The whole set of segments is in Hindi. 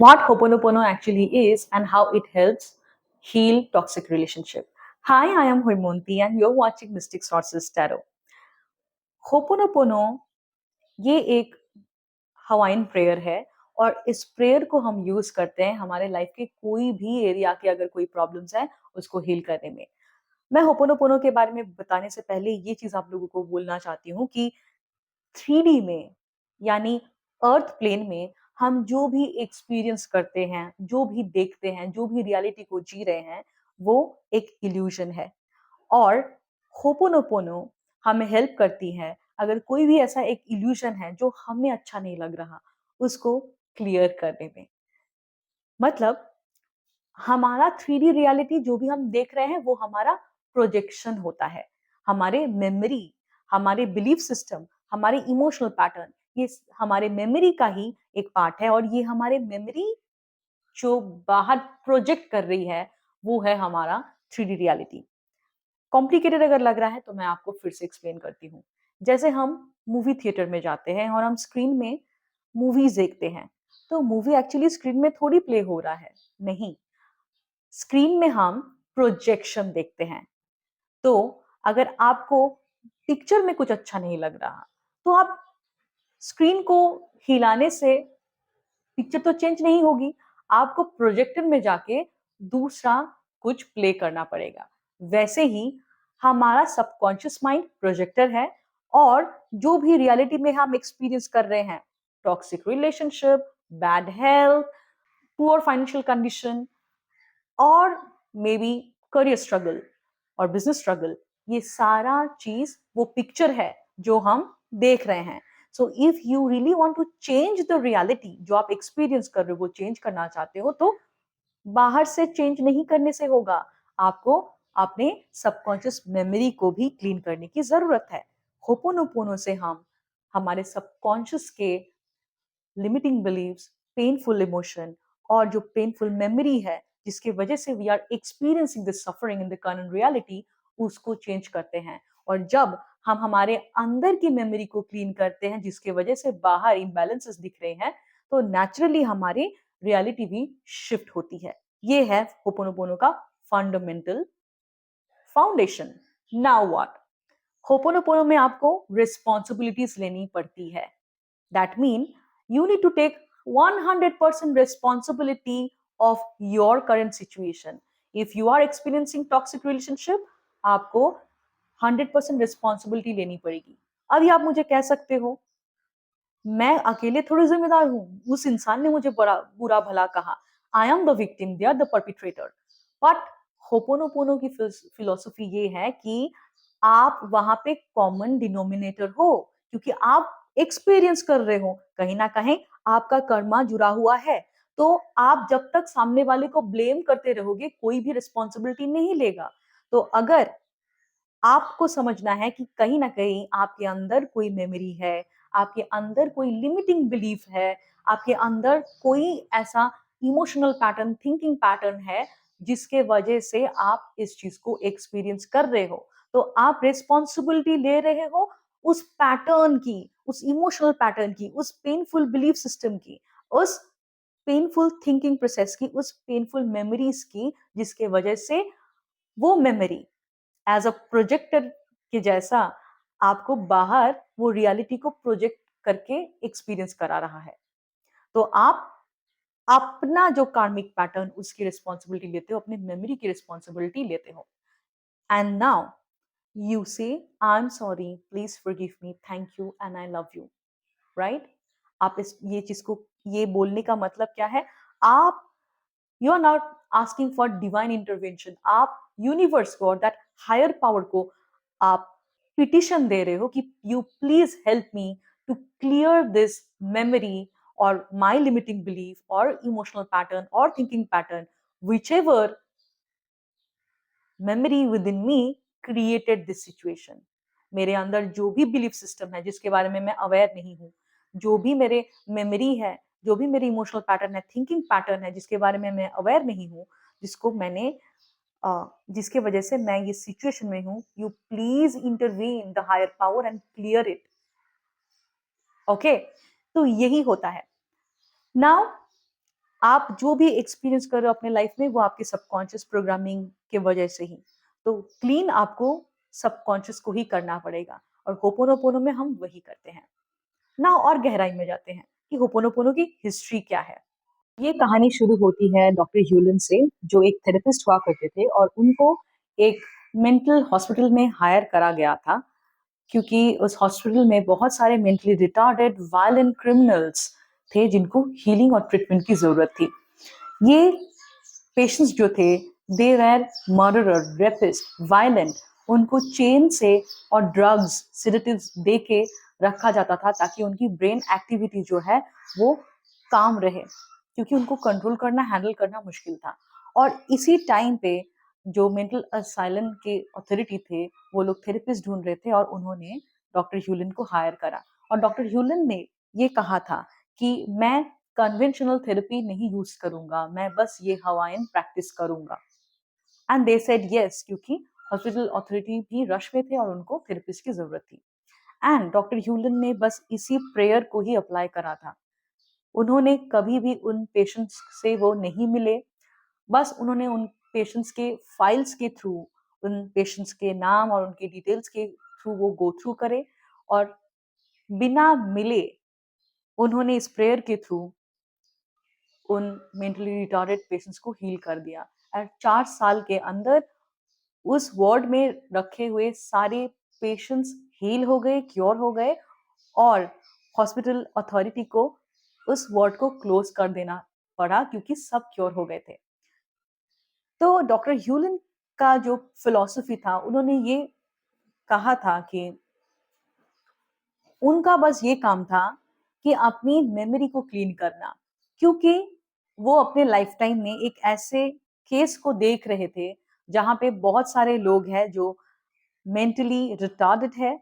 what Ho'oponopono actually is and how it helps heal toxic relationship. Hi, I am Hoimonti and you're watching Mystic Sources Tarot. Ho'oponopono ये एक हवाइन प्रेयर है और इस प्रेयर को हम यूज करते हैं हमारे लाइफ के कोई भी एरिया के अगर कोई प्रॉब्लम्स है उसको हील करने में। मैं होपोनोपोनो के बारे में बताने से पहले ये चीज आप लोगों को बोलना चाहती हूँ कि 3D में यानी अर्थ प्लेन में हम जो भी एक्सपीरियंस करते हैं, जो भी देखते हैं, जो भी रियलिटी को जी रहे हैं, वो एक इल्यूजन है। और होपोनोपोनो हमें हेल्प करती है अगर कोई भी ऐसा एक इल्यूजन है जो हमें अच्छा नहीं लग रहा, उसको क्लियर करने में। मतलब हमारा 3D रियलिटी जो भी हम देख रहे हैं वो हमारा प्रोजेक्शन होता है। हमारे मेमोरी, हमारे बिलीफ सिस्टम, हमारे इमोशनल पैटर्न, ये हमारे मेमोरी का ही एक पार्ट है और ये हमारे मेमोरी जो बाहर प्रोजेक्ट कर रही है वो है हमारा 3D रियलिटी। कॉम्प्लिकेटेड अगर लग रहा है तो मैं आपको फिर से एक्सप्लेन करती हूँ। जैसे हम मूवी थिएटर में जाते हैं और हम स्क्रीन में मूवीज देखते हैं, तो मूवी एक्चुअली स्क्रीन में थोड़ी प्ले हो रहा है, नहीं, स्क्रीन में हम प्रोजेक्शन देखते हैं। तो अगर आपको पिक्चर में कुछ अच्छा नहीं लग रहा, तो आप स्क्रीन को हिलाने से पिक्चर तो चेंज नहीं होगी, आपको प्रोजेक्टर में जाके दूसरा कुछ प्ले करना पड़ेगा। वैसे ही हमारा सबकॉन्शियस माइंड प्रोजेक्टर है और जो भी रियलिटी में हम एक्सपीरियंस कर रहे हैं, toxic relationship, bad health, poor financial condition और मे बी करियर स्ट्रगल और बिजनेस स्ट्रगल, ये सारा चीज वो पिक्चर है जो हम देख रहे हैं। So if you really want to change the reality, जो आप एक्सपीरियंस कर रहे हो वो चेंज करना चाहते हो, तो बाहर से चेंज नहीं करने से होगा, आपको अपने सबकॉन्शियस मेमोरी को भी क्लीन करने की जरूरत है। होपोनोपोनो से हम हमारे सबकॉन्शियस के लिमिटिंग बिलीव्स, पेनफुल इमोशन और जो पेनफुल मेमोरी है जिसकी वजह से we are experiencing this suffering in the current reality, उसको चेंज करते हैं। और जब हम हमारे अंदर की मेमोरी को क्लीन करते हैं जिसकी वजह से बाहर इम्बैलेंसेस दिख रहे हैं, तो नेचुरली हमारी रियलिटी भी शिफ्ट होती है। ये है होपोनोपोनो का fundamental foundation. Now what, ho'oponopono में आपको रिस्पॉन्सिबिलिटीज लेनी पड़ती है। That means you need to take 100% responsibility of your current situation. If you are experiencing toxic relationship, आपको 100% रिस्पॉन्सिबिलिटी लेनी पड़ेगी। अभी आप मुझे कह सकते हो मैं अकेले थोड़ी जिम्मेदार हूँ, उस इंसान ने मुझे बड़ा बुरा भला कहा, I am the victim, they are the perpetrator. But ho'oponopono की फिलोसफी ये है कि आप वहां पे कॉमन डिनोमिनेटर हो, क्योंकि आप एक्सपीरियंस कर रहे हो, कहीं ना कहीं आपका कर्मा जुड़ा हुआ है। तो आप जब तक सामने वाले को ब्लेम करते रहोगे कोई भी रिस्पॉन्सिबिलिटी नहीं लेगा। तो अगर आपको समझना है कि कहीं ना कहीं आपके अंदर कोई मेमोरी है, आपके अंदर कोई लिमिटिंग बिलीफ है, आपके अंदर कोई ऐसा इमोशनल पैटर्न, थिंकिंग पैटर्न है जिसके वजह से आप इस चीज को एक्सपीरियंस कर रहे हो, तो आप रिस्पॉन्सिबिलिटी ले रहे हो उस पैटर्न की, उस इमोशनल पैटर्न की, उस पेनफुल बिलीफ सिस्टम की, उस पेनफुल थिंकिंग प्रोसेस की, उस पेनफुल मेमोरीज की, जिसके वजह से वो मेमोरी एज अ प्रोजेक्टर के जैसा आपको बाहर वो रियलिटी को प्रोजेक्ट करके एक्सपीरियंस करा रहा है। तो आप अपना जो कार्मिक पैटर्न उसकी रिस्पॉन्सिबिलिटी लेते हो, अपनी मेमोरी की रिस्पॉन्सिबिलिटी लेते हो। एंड नाउ यू से I am sorry, please forgive me, thank you and I love you, right? आप इस ये चीज को, ये बोलने का मतलब क्या है? आप, you are not asking for divine intervention, आप यूनिवर्स को और दैट हायर पावर को आप पिटिशन दे रहे हो कि you please help me to clear this memory और माई लिमिटिंग बिलीफ और इमोशनल पैटर्न और thinking pattern, whichever memory within me created this situation. मेरे अंदर जो भी बिलीफ सिस्टम है जिसके बारे में मैं अवेयर नहीं हूँ, जो भी मेरे मेमोरी है, जो भी मेरी इमोशनल पैटर्न है, थिंकिंग पैटर्न है जिसके बारे में मैं अवेयर नहीं हूँ, जिसको मैंने जिसके वजह से मैं ये सिचुएशन में हूँ, you please intervene the higher power and clear it. Okay, तो यही होता है। नाउ आप जो भी एक्सपीरियंस कर रहे हो अपने लाइफ में वो आपके सबकॉन्शियस प्रोग्रामिंग के वजह से ही। तो क्लीन आपको सबकॉन्शियस को ही करना पड़ेगा और होपोनोपोनो में हम वही करते हैं। ना और गहराई में जाते हैं कि होपोनोपोनो की हिस्ट्री क्या है। ये कहानी शुरू होती है डॉक्टर ह्यूलन से, जो एक थेरेपिस्ट हुआ करते थे और उनको एक मेंटल हॉस्पिटल में हायर करा गया था, क्योंकि उस हॉस्पिटल में बहुत सारे मेंटली रिटार्डेड वायलेंट क्रिमिनल्स थे जिनको हीलिंग और ट्रीटमेंट की जरूरत थी। ये पेशेंट्स जो थे, दे वर मर्डरर, रेपिस्ट, वायलेंट। उनको चेन से और ड्रग्स, सिडेटिव्स दे के रखा जाता था ताकि उनकी ब्रेन एक्टिविटी जो है वो काम रहे, क्योंकि उनको कंट्रोल करना, हैंडल करना मुश्किल था। और इसी टाइम पे जो मेंटल असाइलम के अथॉरिटी थे, वो लोग थेरेपिस्ट ढूंढ रहे थे और उन्होंने डॉक्टर ह्यूलन को हायर करा। और डॉक्टर ह्यूलन ने ये कहा था कि मैं कन्वेंशनल थेरेपी नहीं यूज करूंगा, मैं बस ये हवाइन प्रैक्टिस करूंगा। एंड दे सेड यस, क्योंकि हॉस्पिटल अथॉरिटी भी रश में थे और उनको थेरेपिस्ट की जरूरत थी। एंड डॉक्टर ह्यूलन ने बस इसी प्रेयर को ही अप्लाई करा था। उन्होंने कभी भी उन पेशेंट्स से वो नहीं मिले, बस उन्होंने उन पेशेंट्स के फाइल्स के थ्रू, उन पेशेंट्स के नाम और उनके डिटेल्स के थ्रू वो गो थ्रू करे, और बिना मिले उन्होंने इस प्रेयर के थ्रू उन मेंटली रिटार्डेड पेशेंट्स को हील कर दिया। और 4 साल के अंदर उस वार्ड में रखे हुए सारे पेशेंट्स हील हो गए, क्योर हो गए, और हॉस्पिटल अथॉरिटी को उस वार्ड को क्लोज कर देना पड़ा क्योंकि सब क्योर हो गए थे। तो डॉक्टर ह्यूलन का जो फिलॉसफी था, उन्होंने ये कहा था कि उनका बस ये काम था कि अपनी मेमोरी को क्लीन करना, क्योंकि वो अपने लाइफ टाइम में एक ऐसे केस को देख रहे थे जहाँ पे बहुत सारे लोग हैं जो मेंटली रिटार्डेड है,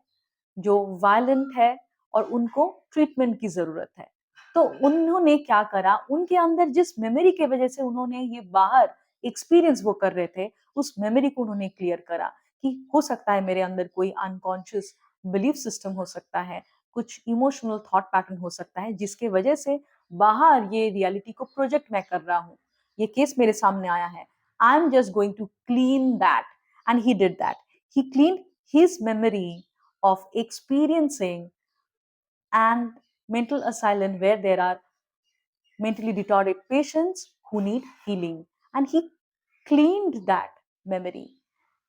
जो वायलेंट है, और उनको ट्रीटमेंट की जरूरत है। तो उन्होंने क्या करा, उनके अंदर जिस मेमोरी के वजह से उन्होंने ये बाहर एक्सपीरियंस वो कर रहे थे, उस मेमोरी को उन्होंने क्लियर करा कि हो सकता है मेरे अंदर कोई अनकॉन्शियस बिलीफ सिस्टम हो सकता है, कुछ इमोशनल थॉट पैटर्न हो सकता है जिसके वजह से बाहर ये रियलिटी को प्रोजेक्ट मैं कर रहा हूँ। ये केस मेरे सामने आया है, I am just going to clean that. And he did that. He cleaned his memory of experiencing and mental asylum where there are mentally retarded patients who need healing. And he cleaned that memory.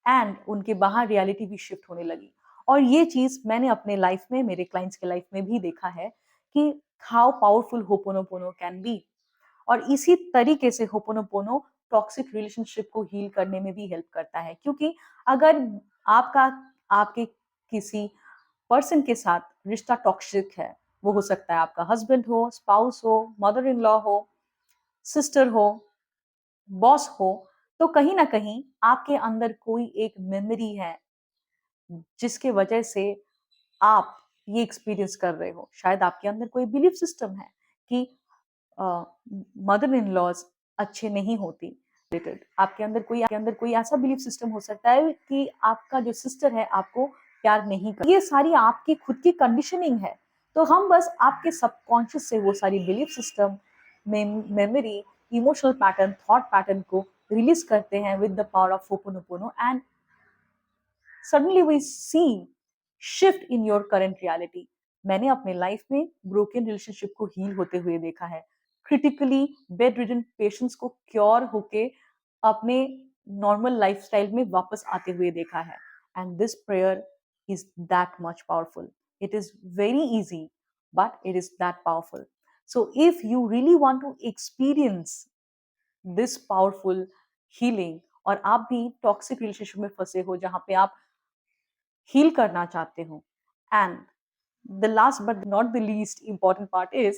And उनके बाहर रियलिटी भी शिफ्ट होने लगी। और ये चीज मैंने अपने लाइफ में, मेरे क्लाइंट्स के लाइफ में भी देखा है कि how powerful ho'oponopono can be. और इसी तरीके से होपोनोपोनो टॉक्सिक रिलेशनशिप को हील करने में भी हेल्प करता है, क्योंकि अगर आपका आपके किसी पर्सन के साथ रिश्ता टॉक्सिक है, वो हो सकता है आपका हस्बैंड हो, स्पाउस हो, मदर इन लॉ हो, सिस्टर हो, बॉस हो, तो कहीं ना कहीं आपके अंदर कोई एक मेमोरी है जिसके वजह से आप ये एक्सपीरियंस कर रहे हो। शायद आपके अंदर कोई बिलीफ सिस्टम है कि मदर इन लॉज अच्छे नहीं होती। आपके अंदर कोई ऐसा बिलीफ सिस्टम हो सकता है कि आपका जो सिस्टर है आपको प्यार नहीं कर, ये सारी आपकी खुद की कंडीशनिंग है। तो हम बस आपके सबकॉन्शियस से वो सारी belief system, memory, emotional pattern, thought pattern को रिलीज करते हैं with the power of ho'oponopono, and suddenly we see shift in your current reality. मैंने अपने लाइफ में ब्रोकन रिलेशनशिप को हील होते हुए देखा है, क्रिटिकली बेड रिडन पेशेंट्स को क्योर होके अपने नॉर्मल लाइफस्टाइल में वापस आते हुए देखा है। And this prayer is that much powerful. It is very easy, but it is that powerful. So if you really want to experience this powerful healing, और आप भी टॉक्सिक रिलेशनशिप में फंसे हो जहाँ पे आप हील करना चाहते हो, and the last but not the least important part is,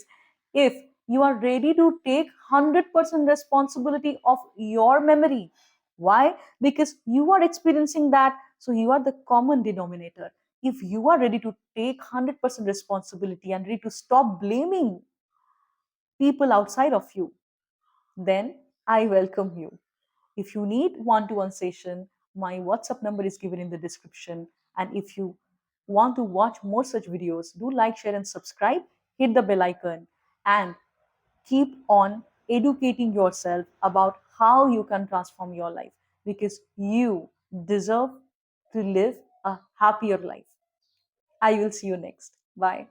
if you are ready to take 100% responsibility of your memory. Why? Because you are experiencing that, so you are the common denominator. If you are ready to take 100% responsibility and ready to stop blaming people outside of you, then I welcome you. If you need one-to-one session, my WhatsApp number is given in the description. And if you want to watch more such videos, do like, share, and subscribe. Hit the bell icon and keep on educating yourself about how you can transform your life, because you deserve to live a happier life. I will see you next. Bye.